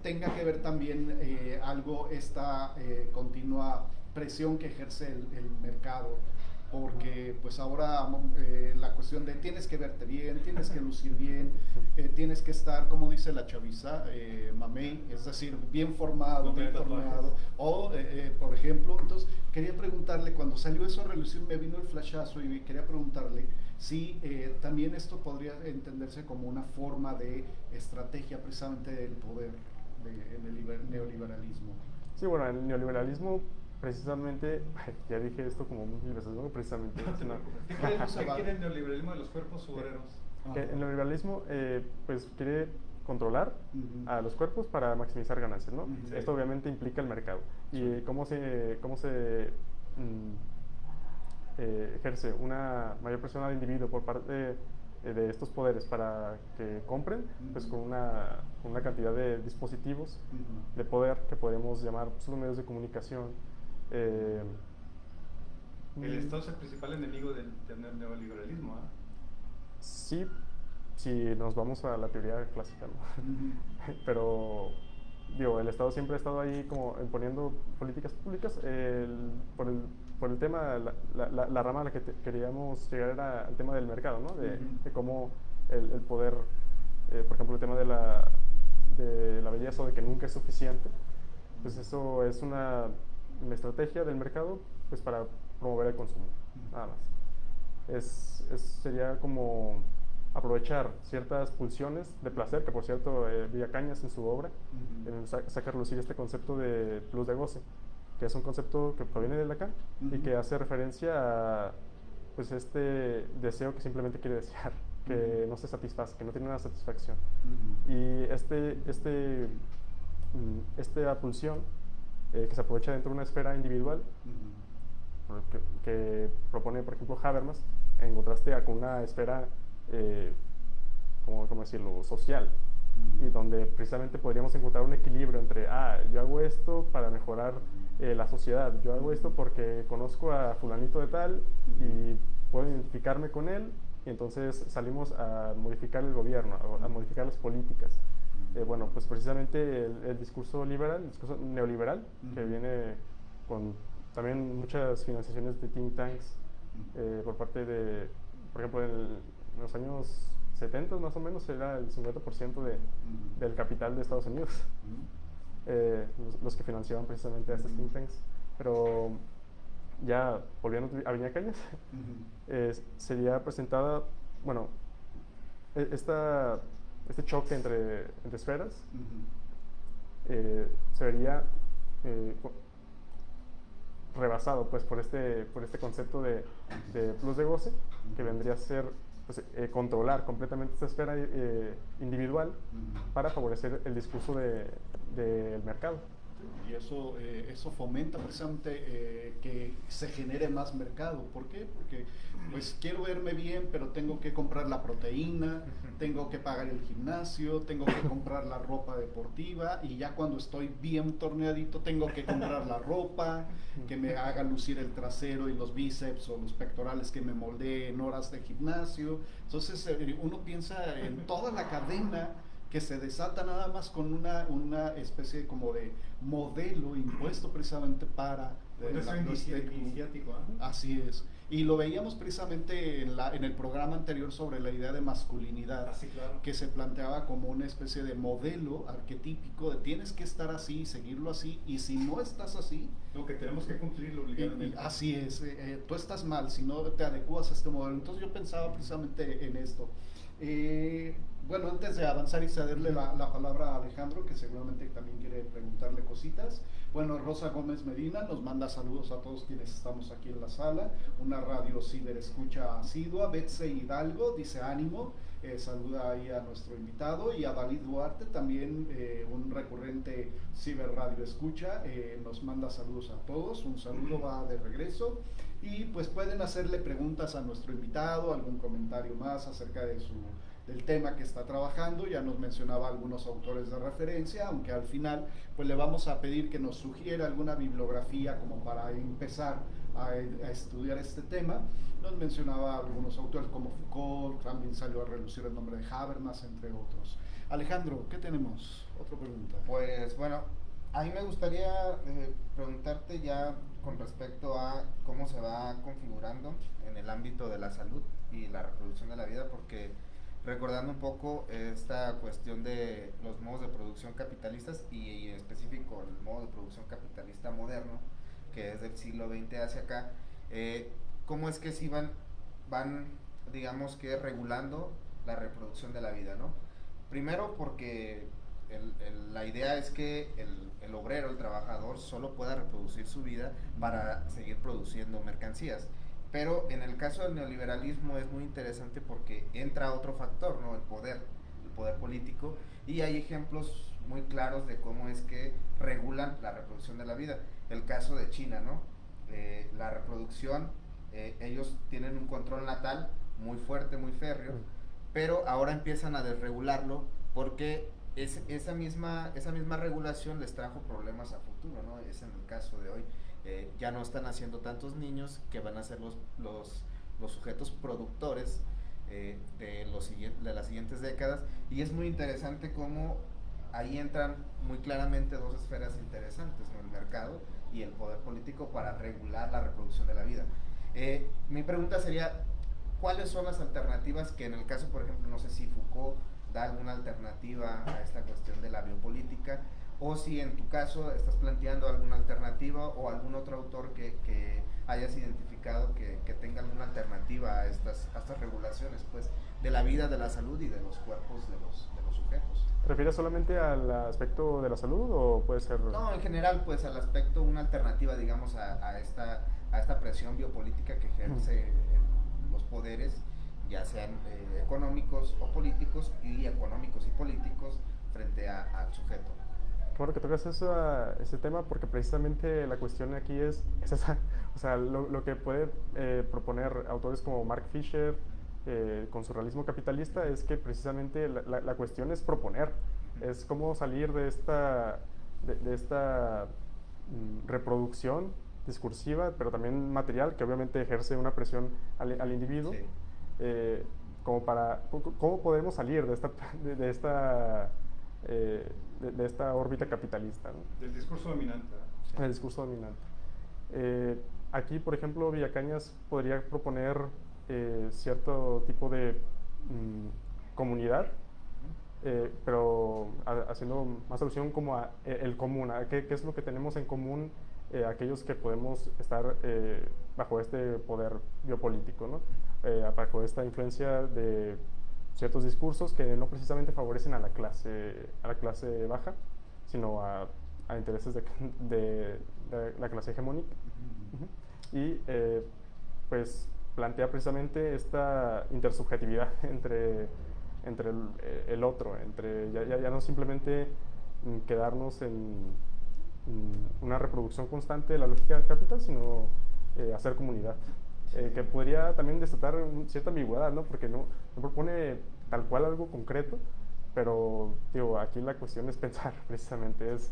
tenga que ver también algo esta continua presión que ejerce el mercado, porque pues ahora la cuestión de tienes que verte bien, tienes que lucir bien, tienes que estar, como dice la chaviza, mamey, es decir, bien formado, bien formado, o por ejemplo, entonces quería preguntarle, cuando salió eso a relucir me vino el flashazo y quería preguntarle si también esto podría entenderse como una forma de estrategia precisamente del poder en el neoliberalismo. Sí, bueno, el neoliberalismo precisamente, ya dije esto como mil veces, ¿no? Precisamente. ¿Qué quiere el neoliberalismo de los cuerpos obreros? El neoliberalismo pues quiere controlar a los cuerpos para maximizar ganancias, ¿no? Sí. Esto obviamente implica el mercado. ¿Y cómo se ejerce una mayor presión al individuo por parte de estos poderes para que compren? Pues con una cantidad de dispositivos de poder que podemos llamar pues, los medios de comunicación. El Estado es el principal enemigo del neoliberalismo, ¿eh? Sí, si nos vamos a la teoría clásica, ¿no? Pero digo, el Estado siempre ha estado ahí como imponiendo políticas públicas. Por el tema, la rama a la que queríamos llegar era el tema del mercado, ¿no? De cómo el poder, por ejemplo, el tema de la belleza o de que nunca es suficiente, pues eso es una estrategia del mercado pues para promover el consumo, nada más. Sería como aprovechar ciertas pulsiones de placer, que por cierto Villacañas en su obra saca a relucir este concepto de plus de goce, que es un concepto que proviene de Lacan y que hace referencia a pues este deseo que simplemente quiere desear, que no se satisface, que no tiene una satisfacción. Y esta pulsión que se aprovecha dentro de una esfera individual, que propone, por ejemplo, Habermas, en contraste con una esfera, ¿cómo decirlo?, social, y donde precisamente podríamos encontrar un equilibrio entre, yo hago esto para mejorar la sociedad, yo hago esto porque conozco a fulanito de tal y puedo identificarme con él, y entonces salimos a modificar el gobierno, a modificar las políticas. Bueno, pues precisamente el discurso liberal, el discurso neoliberal, que viene con también muchas financiaciones de think tanks por parte de, por ejemplo, en los años 70 más o menos era el 50% del capital de Estados Unidos, los que financiaban precisamente a estos think tanks. Pero ya volviendo a Avenida Cañas, sería presentada, bueno, este choque entre esferas se vería rebasado pues por este concepto de plus de goce, que vendría a ser pues, controlar completamente esta esfera individual para favorecer el discurso del mercado. Y eso fomenta precisamente que se genere más mercado. ¿Por qué? Porque pues quiero verme bien, pero tengo que comprar la proteína, tengo que pagar el gimnasio, tengo que comprar la ropa deportiva, y ya cuando estoy bien torneadito tengo que comprar la ropa que me haga lucir el trasero y los bíceps o los pectorales que me moldee en horas de gimnasio. Entonces uno piensa en toda la cadena que se desata nada más con una especie como de modelo impuesto precisamente para iniciático, ¿eh? Así es. Y lo veíamos precisamente en el programa anterior sobre la idea de masculinidad, sí, claro, que se planteaba como una especie de modelo arquetípico de tienes que estar así, seguirlo así, y si no estás así, lo que tenemos que cumplirlo obligadamente. Así es, tú estás mal si no te adecuas a este modelo. Entonces yo pensaba precisamente en esto. Bueno, antes de avanzar y cederle la palabra a Alejandro, que seguramente también quiere preguntarle cositas. Bueno, Rosa Gómez Medina nos manda saludos a todos quienes estamos aquí en la sala. Una radio ciberescucha asidua. Betsy Hidalgo dice ánimo, saluda ahí a nuestro invitado. Y a David Duarte, también un recurrente ciberradio escucha, nos manda saludos a todos. Un saludo va de regreso. Y pues pueden hacerle preguntas a nuestro invitado, algún comentario más acerca del tema que está trabajando. Ya nos mencionaba algunos autores de referencia, aunque al final pues le vamos a pedir que nos sugiera alguna bibliografía como para empezar a estudiar este tema. Nos mencionaba algunos autores como Foucault, también salió a relucir el nombre de Habermas, entre otros. Alejandro, ¿qué tenemos? Otra pregunta. Pues bueno, a mí me gustaría preguntarte ya con respecto a cómo se va configurando en el ámbito de la salud y la reproducción de la vida, porque recordando un poco esta cuestión de los modos de producción capitalistas y en específico el modo de producción capitalista moderno, que es del siglo XX hacia acá, cómo es que sí van digamos que regulando la reproducción de la vida, ¿no? Primero porque la idea es que el obrero, el trabajador, solo pueda reproducir su vida para seguir produciendo mercancías. Pero en el caso del neoliberalismo es muy interesante porque entra otro factor, ¿no? El poder político, y hay ejemplos muy claros de cómo es que regulan la reproducción de la vida. El caso de China, ¿no? La reproducción, ellos tienen un control natal muy fuerte, muy férreo, pero ahora empiezan a desregularlo porque esa misma regulación les trajo problemas a futuro, ¿no? Es en el caso de hoy. Ya no están haciendo tantos niños que van a ser los sujetos productores de las siguientes décadas, y es muy interesante cómo ahí entran muy claramente dos esferas interesantes, ¿no? El mercado y el poder político para regular la reproducción de la vida. Mi pregunta sería, ¿cuáles son las alternativas que en el caso, por ejemplo, no sé si Foucault da alguna alternativa a esta cuestión de la biopolítica, o si en tu caso estás planteando alguna alternativa o algún otro autor que hayas identificado que tenga alguna alternativa a estas regulaciones pues, de la vida, de la salud y de los cuerpos de los sujetos. ¿Te refieres solamente al aspecto de la salud o puede ser...? No, en general, pues al aspecto, una alternativa, digamos, a esta presión biopolítica que ejerce los poderes, ya sean económicos o políticos, y económicos y políticos frente al sujeto. Bueno, que tocas ese tema, porque precisamente la cuestión aquí es esa. O sea, lo que puede proponer autores como Mark Fisher con su realismo capitalista es que precisamente la cuestión es proponer, es cómo salir de esta reproducción discursiva, pero también material, que obviamente ejerce una presión al individuo. Sí. ¿Cómo podemos salir de esta órbita capitalista, ¿no? Del discurso dominante. El discurso dominante. aquí, por ejemplo, Villacañas podría proponer cierto tipo de comunidad, pero haciendo más alusión como a el común, a qué es lo que tenemos en común aquellos que podemos estar bajo este poder biopolítico, ¿no? Bajo esta influencia de ciertos discursos que no precisamente favorecen a la clase baja, sino a intereses de la clase hegemónica. Y pues plantea precisamente esta intersubjetividad entre el otro, entre ya no simplemente quedarnos en una reproducción constante de la lógica del capital, sino hacer comunidad. Que podría también desatar cierta ambigüedad, ¿no? Porque no propone tal cual algo concreto, pero digo, aquí la cuestión es pensar precisamente, es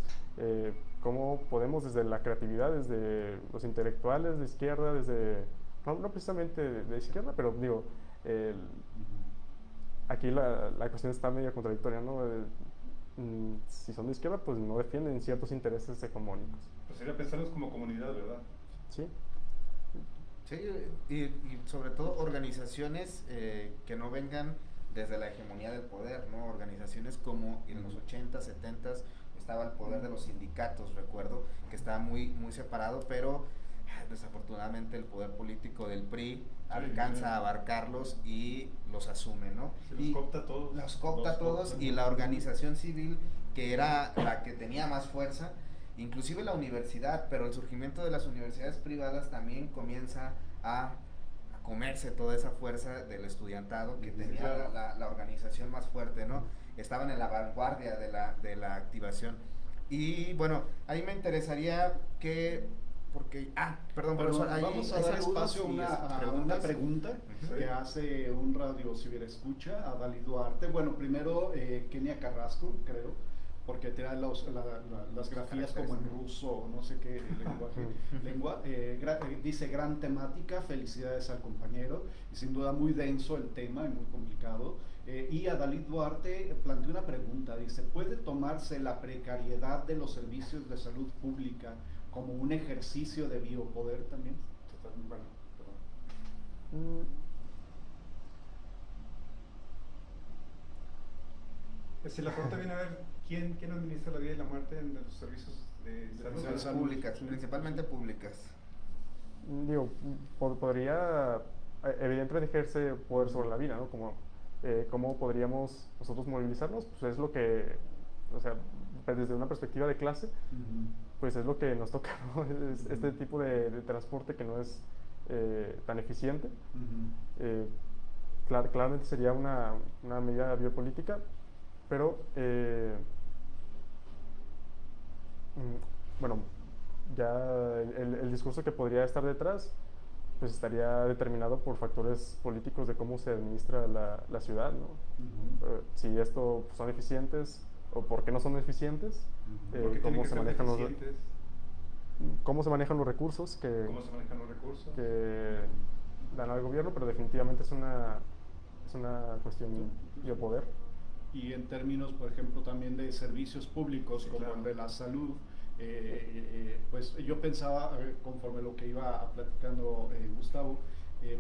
cómo podemos desde la creatividad, desde los intelectuales de izquierda, no precisamente de izquierda, pero digo, aquí la cuestión está medio contradictoria, ¿no? Si son de izquierda, pues no defienden ciertos intereses hegemónicos. Pues sería pensarlos como comunidad, ¿verdad? Sí. Sí, y sobre todo organizaciones que no vengan desde la hegemonía del poder, ¿no? Organizaciones como en los 80, 70 estaba el poder de los sindicatos, recuerdo, que estaba muy separado, pero desafortunadamente el poder político del PRI alcanza a abarcarlos y los asume, ¿no? Se los coopta a todos. Los coopta a todos, y la organización civil, que era la que tenía más fuerza, inclusive la universidad, pero el surgimiento de las universidades privadas también comienza a comerse toda esa fuerza del estudiantado que tenía claro. la organización más fuerte, ¿no? Estaban en la vanguardia de la activación. Y bueno, ahí me interesaría que, porque, perdón, Pero profesor, vamos a hay dar saludos espacio y a una pregunta que hace un radio ciberescucha a Dalí Duarte. Bueno, primero Kenia Carrasco, creo, porque te da las grafías como en ruso o no sé qué lenguaje. Dice: gran temática, felicidades al compañero, y sin duda muy denso el tema y muy complicado. Y a Dalí Duarte plantea una pregunta, dice: ¿puede tomarse la precariedad de los servicios de salud pública como un ejercicio de biopoder también? Totalmente, bueno, perdón. Si la pregunta viene a ver quién administra la vida y la muerte en los servicios de salud. salud públicas, principalmente públicas. Digo, podría, evidentemente ejerce poder sobre la vida, ¿no? ¿Cómo podríamos nosotros movilizarnos? Pues es lo que, o sea, desde una perspectiva de clase, pues es lo que nos toca, ¿no? Este tipo de transporte que no es tan eficiente. Claramente sería una medida biopolítica, pero bueno, ya el discurso que podría estar detrás pues estaría determinado por factores políticos de cómo se administra la ciudad, ¿no? Si estos son eficientes o por qué no son eficientes, cómo se manejan los recursos que dan al gobierno, pero definitivamente es una cuestión de poder. Y en términos, por ejemplo, también de servicios públicos, como el de la salud, pues yo pensaba, conforme lo que iba platicando Gustavo,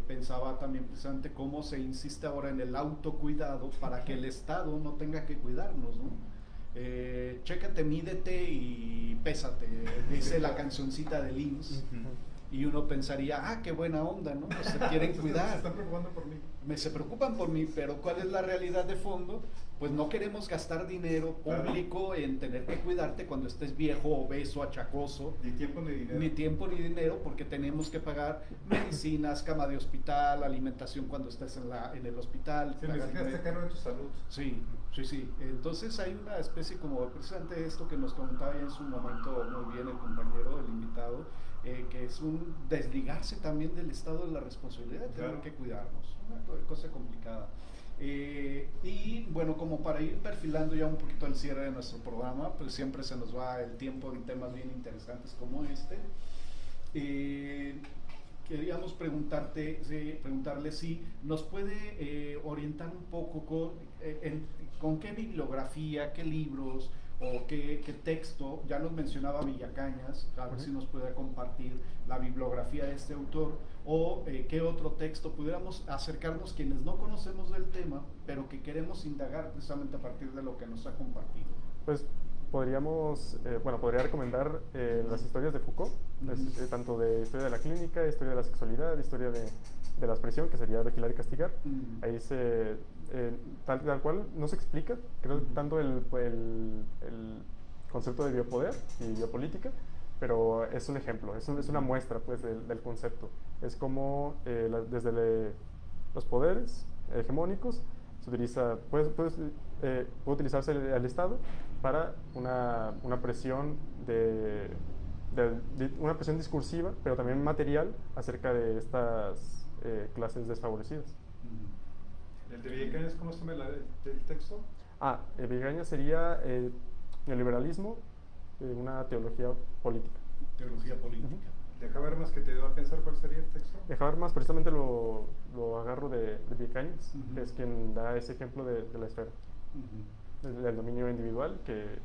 pensaba también precisamente cómo se insiste ahora en el autocuidado para que el Estado no tenga que cuidarnos, ¿no? Chécate, mídete y pésate, dice la cancioncita de Lins. Y uno pensaría, qué buena onda, ¿no? Se quieren cuidar. Se están preocupando por mí. Se preocupan por mí, pero ¿cuál es la realidad de fondo? Pues no queremos gastar dinero público en tener que cuidarte cuando estés viejo, obeso, achacoso. Ni tiempo ni dinero. Ni tiempo ni dinero, porque tenemos que pagar medicinas, cama de hospital, alimentación cuando estés en el hospital. Sí, necesitas cargo de tu salud. Sí. Entonces hay una especie como precisamente esto que nos comentaba ya en su momento muy bien el compañero, el invitado, que es un desligarse también del estado de la responsabilidad de tener que cuidarnos. Una cosa complicada. Y bueno, como para ir perfilando ya un poquito el cierre de nuestro programa, pues siempre se nos va el tiempo en temas bien interesantes como este. Queríamos preguntarle si nos puede orientar un poco con qué bibliografía, qué libros o qué texto, ya nos mencionaba Villacañas, a ver si nos puede compartir la bibliografía de este autor, o qué otro texto pudiéramos acercarnos quienes no conocemos del tema, pero que queremos indagar precisamente a partir de lo que nos ha compartido. Pues podríamos, podría recomendar las historias de Foucault, tanto de historia de la clínica, historia de la sexualidad, historia de la expresión, que sería vigilar y castigar. Ahí tal cual no se explica, creo, tanto el concepto de biopoder y biopolítica, pero es un ejemplo, es una muestra pues del concepto. Es como desde los poderes hegemónicos se utiliza, puede utilizarse el Estado para una presión una presión discursiva, pero también material acerca de estas clases desfavorecidas. ¿El de Villacañas cómo se llama el texto? Villacañas sería neoliberalismo, una teología política. Teología política. De Habermas, que te dio a pensar cuál sería el texto. De Habermas precisamente lo agarro de Villacañas, que es quien da ese ejemplo de la esfera, del dominio individual que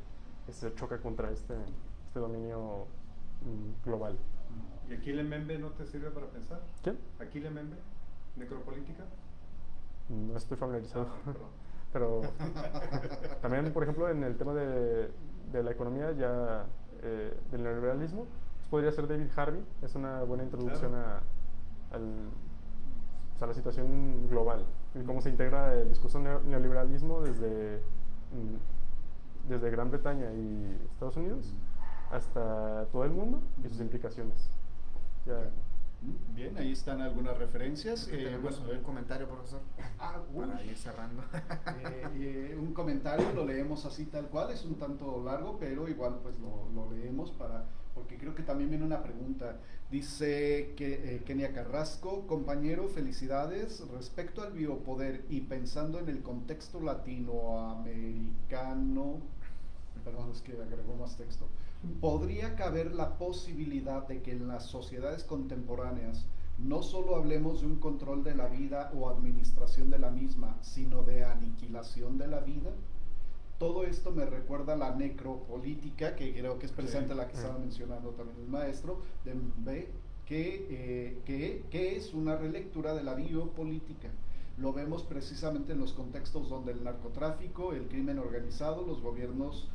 se choca contra este dominio global. ¿Y Aquile Membe no te sirve para pensar? ¿Quién? Aquile Membe, necropolítica. No estoy familiarizado. Pero también, por ejemplo, en el tema de la economía ya del neoliberalismo, podría ser David Harvey. Es una buena introducción a la situación global y cómo se integra el discurso neoliberalismo desde Gran Bretaña y Estados Unidos hasta todo el mundo y sus implicaciones. Bien, ahí están algunas referencias. Un comentario, profesor, para ir cerrando. Un comentario, lo leemos así tal cual, es un tanto largo, pero igual pues lo leemos porque creo que también viene una pregunta. Dice que Kenia Carrasco: compañero, felicidades. Respecto al biopoder y pensando en el contexto latinoamericano, perdón, es que agregó más texto, ¿podría caber la posibilidad de que en las sociedades contemporáneas no solo hablemos de un control de la vida o administración de la misma, sino de aniquilación de la vida? Todo esto me recuerda a la necropolítica, que creo que es presente la que estaba mencionando también el maestro, de Mbé, que es una relectura de la biopolítica. Lo vemos precisamente en los contextos donde el narcotráfico, el crimen organizado, los gobiernos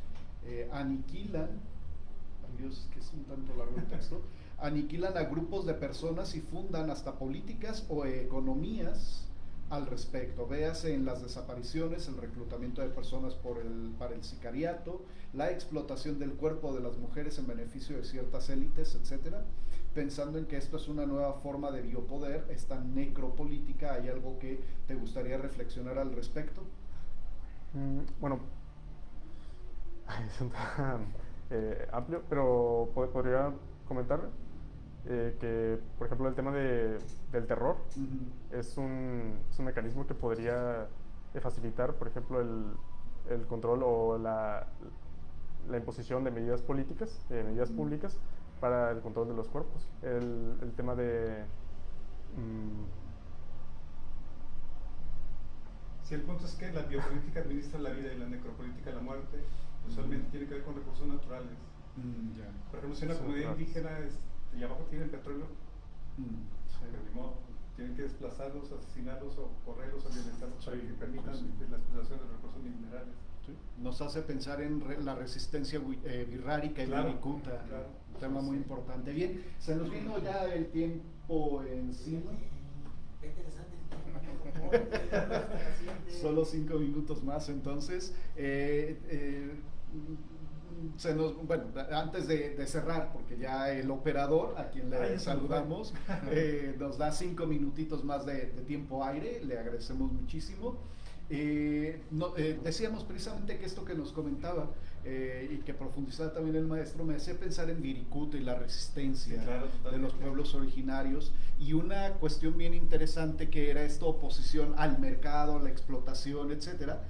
aniquilan, Dios, que es un tanto largo el texto, aniquilan a grupos de personas y fundan hasta políticas o economías al respecto. Véase en las desapariciones, el reclutamiento de personas para el sicariato, la explotación del cuerpo de las mujeres en beneficio de ciertas élites, etcétera. Pensando en que esto es una nueva forma de biopoder, esta necropolítica, ¿hay algo que te gustaría reflexionar al respecto? Bueno, es un tema amplio, pero podría comentar que, por ejemplo, el tema del terror es un mecanismo que podría facilitar, por ejemplo, el control o la imposición de medidas políticas, medidas públicas para el control de los cuerpos. El tema de... Si el punto es que la biopolítica administra la vida y la necropolítica la muerte, usualmente tiene que ver con recursos naturales. Por ejemplo, si una comunidad indígena y abajo tienen petróleo, tienen que desplazarlos, asesinarlos o correrlos o violentarlos para que permitan la explotación de recursos minerales. Nos hace pensar en la resistencia birrárica y viricuta, un tema muy importante. Bien, se nos vino ya el tiempo encima. Solo 5 minutos más, entonces. Antes de cerrar, porque ya el operador, a quien le saludamos, nos da 5 minutitos más de tiempo aire, le agradecemos muchísimo. Decíamos precisamente que esto que nos comentaba y que profundizaba también el maestro me hacía pensar en Viricuta y la resistencia de los pueblos originarios, y una cuestión bien interesante que era esta oposición al mercado, a la explotación, etcétera.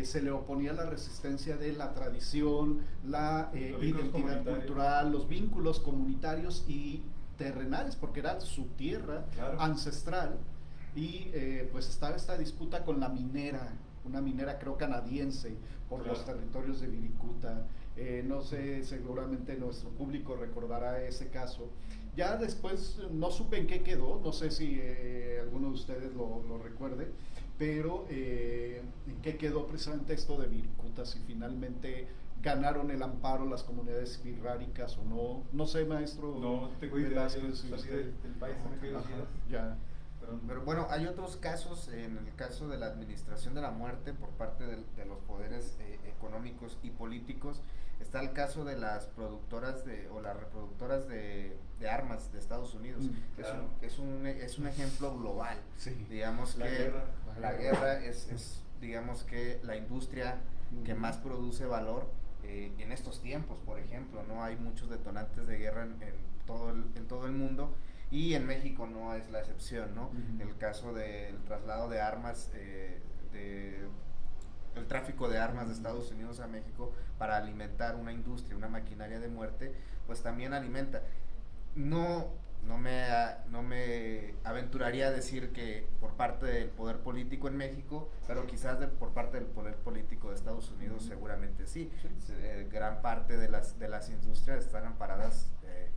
Se le oponía la resistencia de la tradición, la identidad cultural, los vínculos comunitarios y terrenales, porque era su tierra ancestral. Y pues estaba esta disputa con la minera, una minera creo canadiense por los territorios de Viricuta. No sé, seguramente nuestro público recordará ese caso. Ya después no supe en qué quedó, no sé si alguno de ustedes lo recuerde, pero en qué quedó precisamente esto de Viricuta, si finalmente ganaron el amparo las comunidades birráricas o no. No sé, maestro. No tengo idea, yo salí del país en aquellos días. Ya. Pero bueno, hay otros casos, en el caso de la administración de la muerte por parte de los poderes económicos y políticos, está el caso de las productoras o las reproductoras de armas de Estados Unidos. Claro. Es un ejemplo global. Sí. Digamos La que guerra. la guerra es digamos que la industria que más produce valor en estos tiempos, por ejemplo, ¿no? Hay muchos detonantes de guerra en todo el mundo. Y en México no es la excepción, ¿no? El caso del traslado de armas, el tráfico de armas de Estados Unidos a México para alimentar una industria, una maquinaria de muerte, pues también alimenta. No me aventuraría a decir que por parte del poder político en México, pero quizás por parte del poder político de Estados Unidos seguramente sí. Gran parte de las industrias están amparadas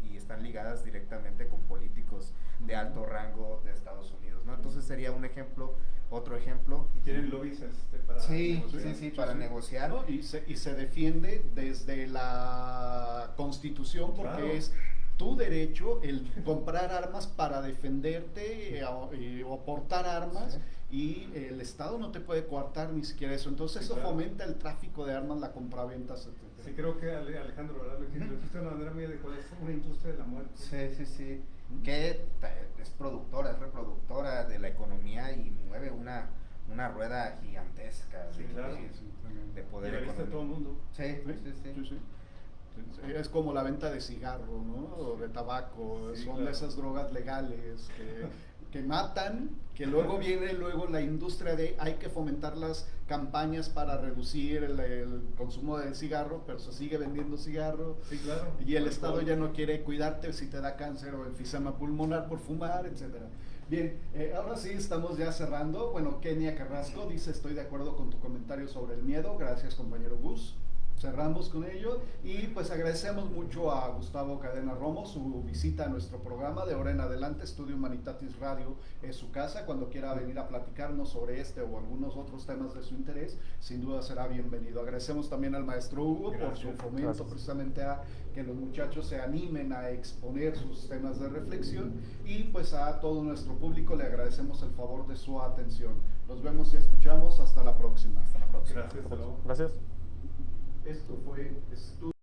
y están ligadas directamente con políticos de alto rango de Estados Unidos, ¿no? Entonces sería un ejemplo, otro ejemplo. Y tienen lobbies para negociar. Para negociar. ¿No? Y se defiende desde la Constitución porque Claro. es tu derecho el comprar armas para defenderte o portar armas, y el Estado no te puede coartar ni siquiera eso. Entonces eso Claro. fomenta el tráfico de armas, la compraventas, etc. Sí, creo que Alejandro, ¿verdad? Lo dijiste de una manera muy adecuada, es una industria de la muerte. Sí. Que es productora, es reproductora de la economía y mueve una rueda gigantesca Sí, claro. de poder Y la vista de económico. todo el mundo. Sí. Es como la venta de cigarro, ¿no? O de tabaco. Sí, Son claro. de esas drogas legales que matan, que luego viene la industria de hay que fomentar las campañas para reducir el consumo del cigarro, pero se sigue vendiendo cigarro. Sí, claro. Y el Estado ya no quiere cuidarte si te da cáncer o enfisema pulmonar por fumar, etcétera. Bien, ahora sí estamos ya cerrando. Bueno, Kenia Carrasco dice: estoy de acuerdo con tu comentario sobre el miedo. Gracias, compañero Gus. Cerramos con ello y pues agradecemos mucho a Gustavo Cadena Romo su visita a nuestro programa. De ahora en adelante Estudio Humanitatis Radio es su casa. Cuando quiera venir a platicarnos sobre este o algunos otros temas de su interés, sin duda será bienvenido. Agradecemos también al maestro Hugo por su fomento precisamente a que los muchachos se animen a exponer sus temas de reflexión, y pues a todo nuestro público le agradecemos el favor de su atención. Nos vemos y escuchamos hasta la próxima. Hasta la próxima. Gracias, hasta luego. Gracias. Esto fue Estudio